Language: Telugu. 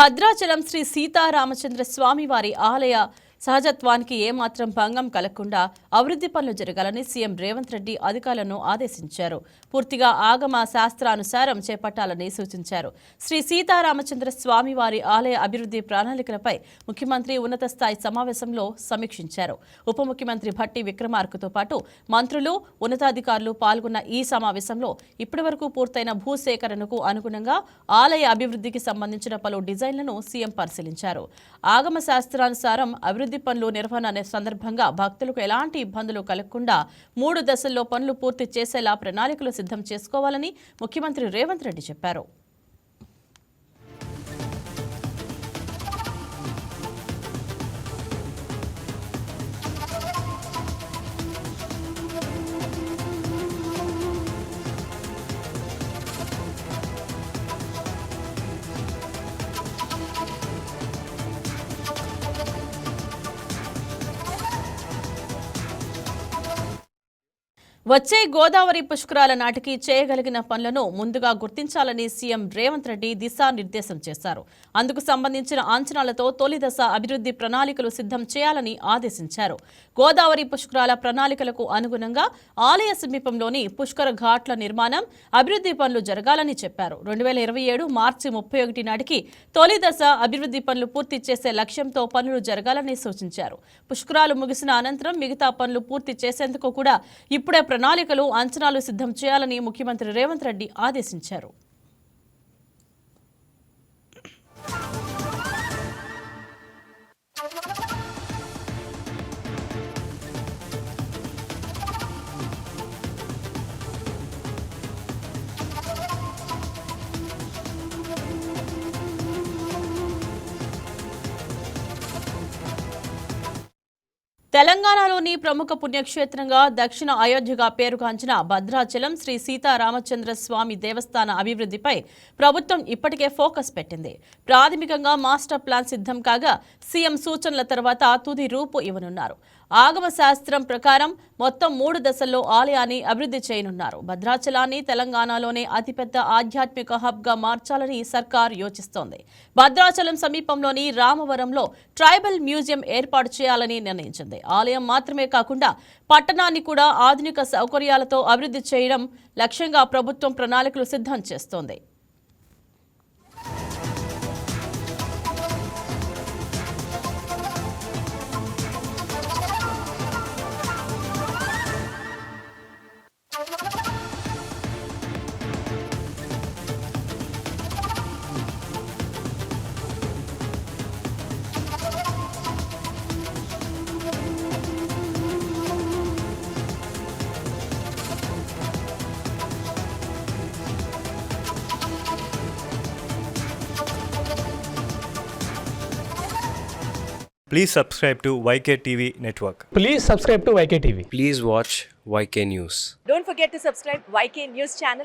భద్రాచలం శ్రీ సీతారామచంద్ర స్వామి వారి ఆలయ సహజత్వానికి ఏమాత్రం భంగం కలగకుండా అభివృద్ధి పనులు జరగాలని సీఎం రేవంత్ రెడ్డి అధికారులను ఆదేశించారు. పూర్తిగా ఆగమ శాస్త్రానుసారం చేపట్టాలని సూచించారు. శ్రీ సీతారామచంద్ర స్వామి వారి ఆలయ అభివృద్ధి ప్రణాళికలపై ముఖ్యమంత్రి ఉన్నత స్థాయి సమావేశంలో సమీక్షించారు. ఉప ముఖ్యమంత్రి భట్టి విక్రమార్కతో పాటు మంత్రులు, ఉన్నతాధికారులు పాల్గొన్న ఈ సమావేశంలో ఇప్పటివరకు పూర్తయిన భూసేకరణకు అనుగుణంగా ఆలయ అభివృద్ధికి సంబంధించిన పలు డిజైన్లను సీఎం పరిశీలించారు. ఆగమ శాస్త్రానుసారం అభివృద్ధి పనులు నిర్వహణ అనే సందర్భంగా భక్తులకు ఎలాంటి ఇబ్బందులు కలగకుండా 3 దశల్లో పనులు పూర్తి చేసేలా ప్రణాళికలు సిద్ధం చేసుకోవాలని ముఖ్యమంత్రి రేవంత్ రెడ్డి చెప్పారు. వచ్చే గోదావరి పుష్కరాల నాటికి చేయగలిగిన పనులను ముందుగా గుర్తించాలని సీఎం రేవంత్ రెడ్డి దిశానిర్దేశం చేశారు. అందుకు సంబంధించిన అంచనాలతో తొలి దశ అభివృద్ధి ప్రణాళికలు సిద్ధం చేయాలని ఆదేశించారు. గోదావరి పుష్కరాల ప్రణాళికలకు అనుగుణంగా ఆలయ సమీపంలోని పుష్కర ఘాట్ల నిర్మాణం, అభివృద్ధి పనులు జరగాలని చెప్పారు. 2027 మార్చి 31 నాటికి తొలి దశ అభివృద్ధి పనులు పూర్తి చేసే లక్ష్యంతో పనులు జరగాలని సూచించారు. పుష్కరాలు ముగిసిన అనంతరం మిగతా పనులు పూర్తి చేసేందుకు కూడా ఇప్పుడే ప్రణాళికలు, అంచనాలు సిద్ధం చేయాలని ముఖ్యమంత్రి రేవంత్ రెడ్డి ఆదేశించారు. తెలంగాణలోని ప్రముఖ పుణ్యక్షేత్రంగా దక్షిణ అయోధ్యగా పేరుగాంచిన భద్రాచలం శ్రీ సీతారామచంద్ర స్వామి దేవస్థాన అభివృద్ధిపై ప్రభుత్వం ఇప్పటికే ఫోకస్ పెట్టింది. ప్రాథమికంగా మాస్టర్ ప్లాన్ సిద్ధం కాగా సీఎం సూచనల తర్వాత తుది రూపు ఇవ్వనున్నారు. ఆగమ శాస్త్రం ప్రకారం మొత్తం 3 దశల్లో ఆలయాన్ని అభివృద్ధి చేయనున్నారు. భద్రాచలాన్ని తెలంగాణలోనే అతిపెద్ద ఆధ్యాత్మిక హబ్గా మార్చాలని సర్కార్ యోచిస్తోంది. భద్రాచలం సమీపంలోని రామవరంలో ట్రైబల్ మ్యూజియం ఏర్పాటు చేయాలని నిర్ణయించింది. ఆలయం మాత్రమే కాకుండా పట్టణాన్ని కూడా ఆధునిక సౌకర్యాలతో అభివృద్ధి చేయడం లక్ష్యంగా ప్రభుత్వం ప్రణాళికలు సిద్ధం చేస్తోంది. Please subscribe to YK TV Network. Please subscribe to YK TV. Please watch YK News. Don't forget to subscribe YK News channel.